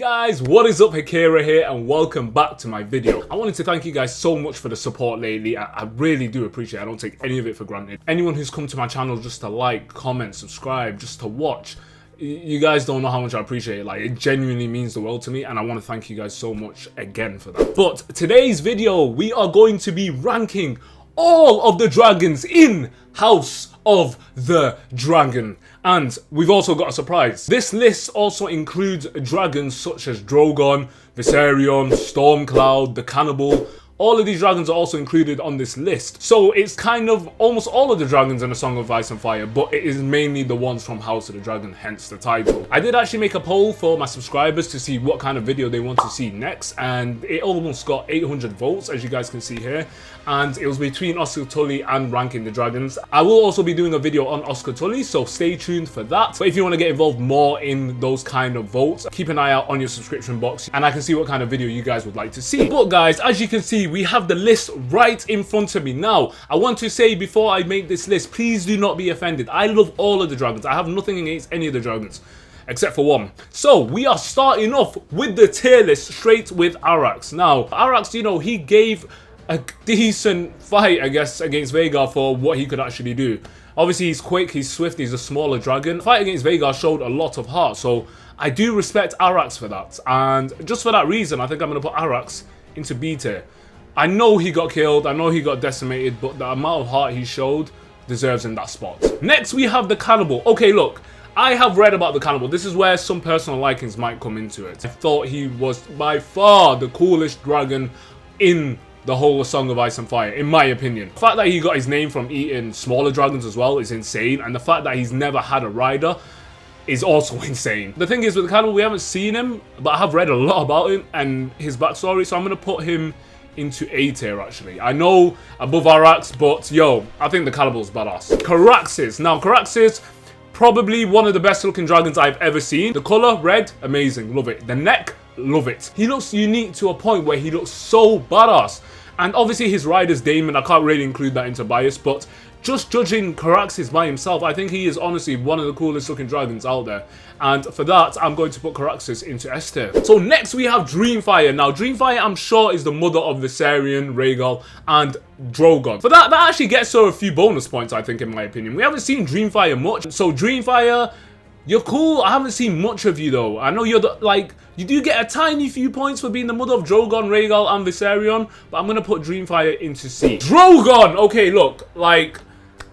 Guys, what is up? Akira here and welcome back to my video. I wanted to thank you guys so much for the support lately. I really do appreciate it. I don't take any of it for granted. Anyone who's come to my channel just to like, comment, subscribe, just to watch, you guys don't know how much I appreciate it. Like, it genuinely means the world to me and I want to thank you guys so much again for that. But today's video, we are going to be ranking all of the dragons in House of the Dragon. And we've also got a surprise. This list also includes dragons such as Drogon, Tessarion, Stormcloud, the Cannibal. All of these dragons are also included on this list. So it's kind of almost all of the dragons in A Song of Ice and Fire, but it is mainly the ones from House of the Dragon, hence the title. I did actually make a poll for my subscribers to see what kind of video they want to see next, and it almost got 800 votes, as you guys can see here. And it was between Oscar Tully and ranking the dragons. I will also be doing a video on Oscar Tully, so stay tuned for that. But if you want to get involved more in those kind of votes, keep an eye out on your subscription box and I can see what kind of video you guys would like to see. But guys, as you can see, we have the list right in front of me. Now, I want to say before I make this list, please do not be offended. I love all of the dragons. I have nothing against any of the dragons, except for one. So, we are starting off with the tier list straight with Caraxes. Now, Caraxes, you know, he gave a decent fight, I guess, against Vhagar for what he could actually do. Obviously, he's quick, he's swift, he's a smaller dragon. The fight against Vhagar showed a lot of heart, so I do respect Caraxes for that. And just for that reason, I think I'm going to put Caraxes into B tier. I know he got killed, I know he got decimated, but the amount of heart he showed deserves him that spot. Next, we have the Cannibal. Okay, look, I have read about the Cannibal. This is where some personal likings might come into it. I thought he was by far the coolest dragon in the whole Song of Ice and Fire, in my opinion. The fact that he got his name from eating smaller dragons as well is insane, and the fact that he's never had a rider is also insane. The thing is, with the Cannibal, we haven't seen him, but I have read a lot about him and his backstory, so I'm going to put him into A tier, actually. I know above Caraxes, but yo, I think the Cannibal's badass. Caraxes. Now, Caraxes, probably one of the best looking dragons I've ever seen. The color, red, amazing, love it. The neck, love it. He looks unique to a point where he looks so badass. And obviously his rider's Daemon, I can't really include that into bias, but just judging Caraxes by himself, I think he is honestly one of the coolest looking dragons out there. And for that, I'm going to put Caraxes into S tier. So next we have Dreamfire. Now Dreamfire, I'm sure, is the mother of Tessarion, Rhaegal, and Drogon. For that actually gets her a few bonus points, I think, in my opinion. We haven't seen Dreamfire much. So Dreamfire, you're cool. I haven't seen much of you though. I know you're you do get a tiny few points for being the mother of Drogon, Rhaegal, and Tessarion, but I'm gonna put Dreamfire into C. Drogon! Okay, look, like,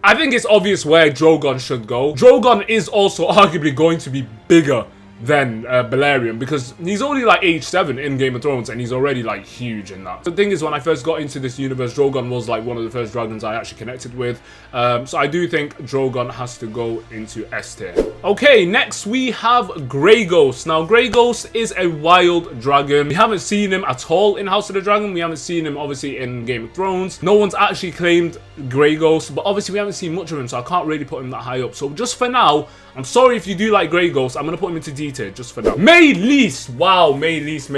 I think it's obvious where Drogon should go. Drogon is also arguably going to be bigger than Balerion, because he's only like age 7 in Game of Thrones and he's already like huge in that. The thing is, when I first got into this universe, Drogon was like one of the first dragons I actually connected with. So I do think Drogon has to go into S tier. Okay, next we have Grey Ghost. Now Grey Ghost is a wild dragon. We haven't seen him at all in House of the Dragon. We haven't seen him obviously in Game of Thrones. No one's actually claimed Grey Ghost, but obviously we haven't seen much of him, so I can't really put him that high up. So just for now, I'm sorry if you do like Grey Ghost, I'm going to put him into D tier just for now. Meleys! Wow, Meleys.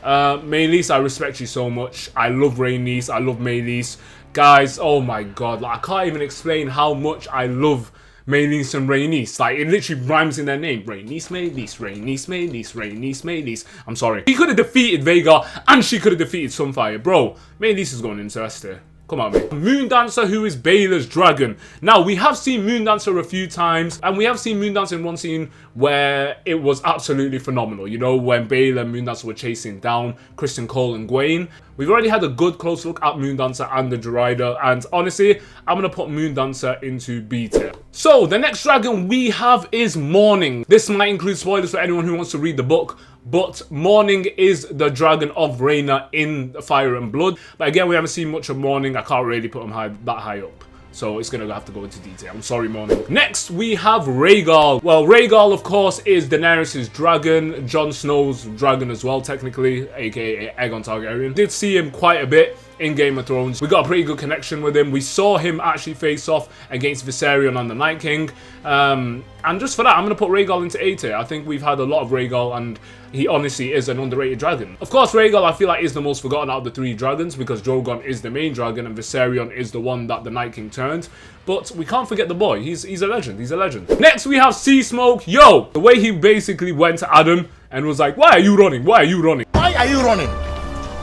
Meleys, I respect you so much. I love Rhaenys, I love Meleys. Guys, oh my god, like, I can't even explain how much I love Meleys and Rhaenys. Like, it literally rhymes in their name. Rhaenys, Meleys, Rhaenys, Meleys, Rhaenys, Meleys. I'm sorry. He could have defeated Vhagar and she could have defeated Sunfire. Bro, Meleys is going into S tier. Come on, mate. Moondancer, who is Baela's dragon. Now, we have seen Moondancer a few times, and we have seen Moondancer in one scene where it was absolutely phenomenal. You know, when Baela and Moondancer were chasing down Kristen Cole and Gwaine. We've already had a good close look at Moondancer and the Rider, and honestly, I'm going to put Moondancer into B tier. So, the next dragon we have is Morning. This might include spoilers for anyone who wants to read the book, but Morning is the dragon of Rhaena in Fire and Blood. But again, we haven't seen much of Morning. I can't really put him that high up. So it's going to have to go into detail. I'm sorry, Morning. Next, we have Rhaegal. Well, Rhaegal, of course, is Daenerys' dragon. Jon Snow's dragon as well, technically, aka Aegon Targaryen. Did see him quite a bit in Game of Thrones. We got a pretty good connection with him. We saw him actually face off against Viserion on the Night King. And just for that, I'm going to put Rhaegal into A tier. I think we've had a lot of Rhaegal, and he honestly is an underrated dragon. Of course, Rhaegal, I feel like, is the most forgotten out of the 3 dragons, because Drogon is the main dragon and Viserion is the one that the Night King turned. But we can't forget the boy. He's a legend. He's a legend. Next, we have Seasmoke. Yo, the way he basically went to Adam and was like, why are you running? Why are you running? Why are you running?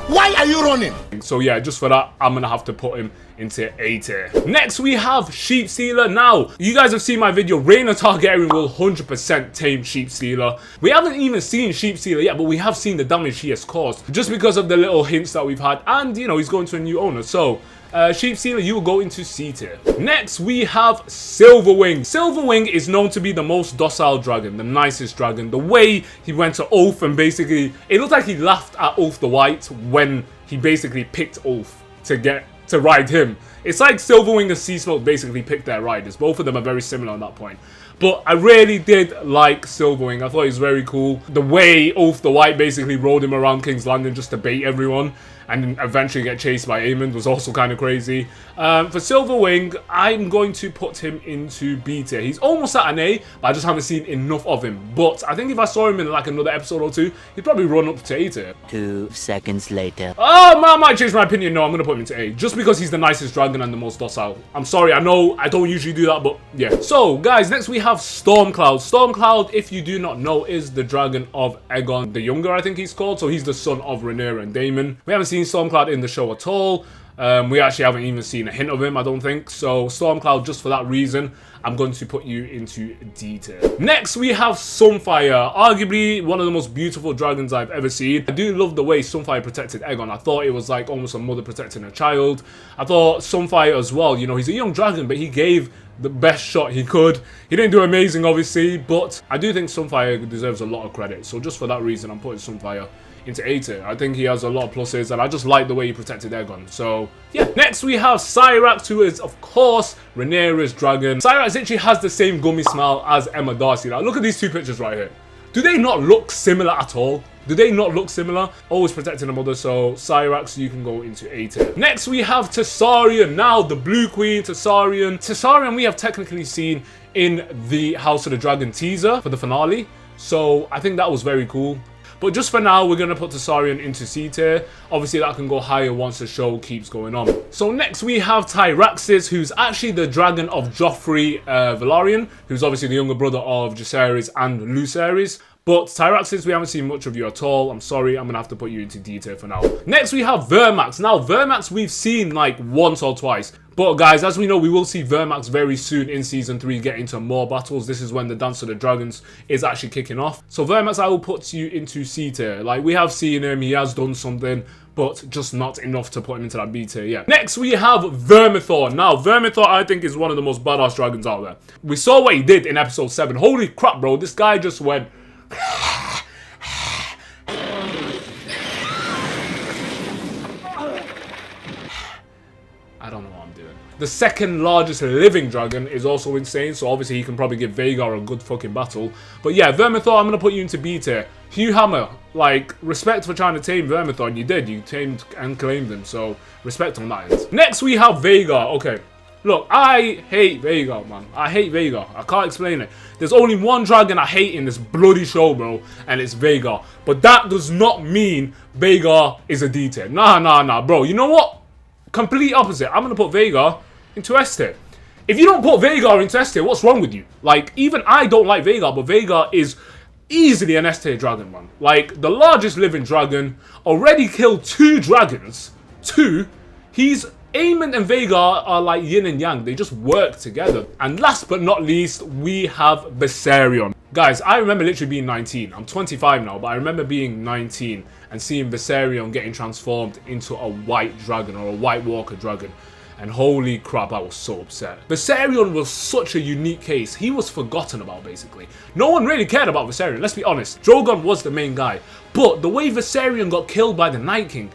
Why are you running? So yeah, just for that, I'm going to have to put him into A tier. Next, we have Sheepstealer. Now, you guys have seen my video. Rhaegar Targaryen will 100% tame Sheepstealer. We haven't even seen Sheepstealer yet, but we have seen the damage he has caused, just because of the little hints that we've had. And, you know, he's going to a new owner. So, Sheepstealer, you will go into C tier. Next, we have Silverwing. Silverwing is known to be the most docile dragon, the nicest dragon. The way he went to Ulf and basically, it looked like he laughed at Ulf the White when he basically picked Ulf to ride him. It's like Silverwing and Seasmoke basically picked their riders. Both of them are very similar on that point. But I really did like Silverwing. I thought he was very cool. The way Ulf the White basically rode him around King's Landing just to bait everyone and eventually get chased by Aemond was also kind of crazy. For Silverwing, I'm going to put him into B tier. He's almost at an A, but I just haven't seen enough of him. But I think if I saw him in like another episode or 2, he'd probably run up to A tier. 2 seconds later. Oh, man, I might change my opinion. No, I'm going to put him into A. Just because he's the nicest dragon and the most docile. I'm sorry, I know I don't usually do that, but yeah. So, guys, next we have Stormcloud. Stormcloud, if you do not know, is the dragon of Aegon the Younger, I think he's called. So he's the son of Rhaenyra and Daemon. We haven't seen Stormcloud in the show at all. We actually haven't even seen a hint of him, I don't think. So Stormcloud, just for that reason, I'm going to put you into D tier. Next, we have Sunfire. Arguably one of the most beautiful dragons I've ever seen. I do love the way Sunfire protected Aegon. I thought it was like almost a mother protecting a child. I thought Sunfire as well, you know, he's a young dragon, but he gave the best shot he could. He didn't do amazing, obviously, but I do think Sunfire deserves a lot of credit. So just for that reason, I'm putting Sunfire into A tier. I think he has a lot of pluses, and I just like the way he protected Aegon. So yeah. Next we have Caraxes, who is of course Rhaenyra's dragon. Caraxes literally has the same gummy smile as Emma Darcy. Now look at these 2 pictures right here. Do they not look similar at all? Do they not look similar? Always protecting a mother, so Caraxes, you can go into A tier. Next we have Tessarion. Now the Blue Queen, Tessarion. Tessarion we have technically seen in the House of the Dragon teaser for the finale. So I think that was very cool. But just for now, we're going to put Tessarion into C tier. Obviously, that can go higher once the show keeps going on. So next, we have Caraxes, who's actually the dragon of Joffrey Velaryon, who's obviously the younger brother of Jacaerys and Lucerys. But Caraxes, we haven't seen much of you at all. I'm sorry, I'm going to have to put you into D tier for now. Next, we have Vermax. Now, Vermax we've seen like once or twice. But guys, as we know, we will see Vermax very soon in Season 3 get into more battles. This is when the Dance of the Dragons is actually kicking off. So Vermax, I will put you into C tier. Like, we have seen him, he has done something, but just not enough to put him into that B tier yet. Next, we have Vermithor. Now, Vermithor, I think, is one of the most badass dragons out there. We saw what he did in episode 7. Holy crap, bro. This guy just went... I don't know what I'm doing. The second largest living dragon is also insane, so obviously he can probably give Vhagar a good fucking battle. But yeah, Vermithor, I'm going to put you into B tier. Hugh Hammer, like, respect for trying to tame Vermithor, and you did. You tamed and claimed him, so respect on that end. Next, we have Vhagar. Okay, look, I hate Vhagar, man. I hate Vhagar. I can't explain it. There's only one dragon I hate in this bloody show, bro, and it's Vhagar. But that does not mean Vhagar is a D tier. Nah, bro. You know what? Complete opposite. I'm going to put Vhagar into S tier. If you don't put Vhagar into S tier, what's wrong with you? Like, even I don't like Vhagar, but Vhagar is easily an S tier dragon, man. Like, the largest living dragon, already killed 2 dragons. 2. Aemond and Vhagar are like yin and yang. They just work together. And last but not least, we have Viserion. Guys, I remember literally being 19. I'm 25 now, but I remember being 19 and seeing Viserion getting transformed into a white dragon or a white walker dragon. And holy crap, I was so upset. Viserion was such a unique case. He was forgotten about, basically. No one really cared about Viserion, let's be honest. Drogon was the main guy. But the way Viserion got killed by the Night King,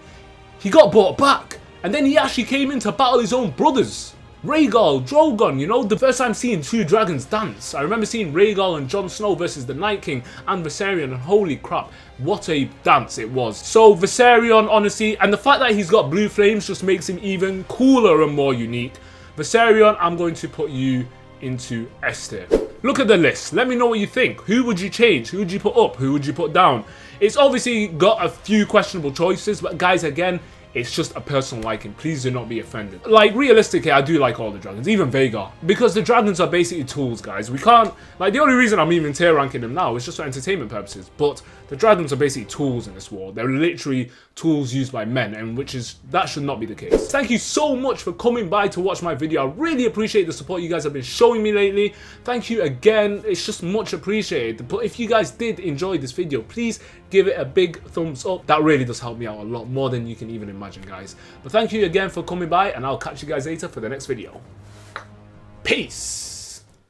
he got brought back. And then he actually came in to battle his own brothers. Rhaegal, Drogon, you know, the first time seeing two dragons dance. I remember seeing Rhaegal and Jon Snow versus the Night King and Viserion, and holy crap, what a dance it was. So Viserion, honestly, and the fact that he's got blue flames just makes him even cooler and more unique. Viserion, I'm going to put you into S tier. Look at the list. Let me know what you think. Who would you change? Who would you put up? Who would you put down? It's obviously got a few questionable choices, but guys, again, it's just a personal liking. Please do not be offended. Like, realistically, I do like all the dragons, even Vhagar. Because the dragons are basically tools, guys. We can't... Like, the only reason I'm even tier ranking them now is just for entertainment purposes. But the dragons are basically tools in this war. They're literally tools used by men, and that should not be the case. Thank you so much for coming by to watch my video. I really appreciate the support you guys have been showing me lately. Thank you again. It's just much appreciated. But if you guys did enjoy this video, please give it a big thumbs up. That really does help me out a lot more than you can even imagine, guys. But thank you again for coming by, and I'll catch you guys later for the next video. Peace.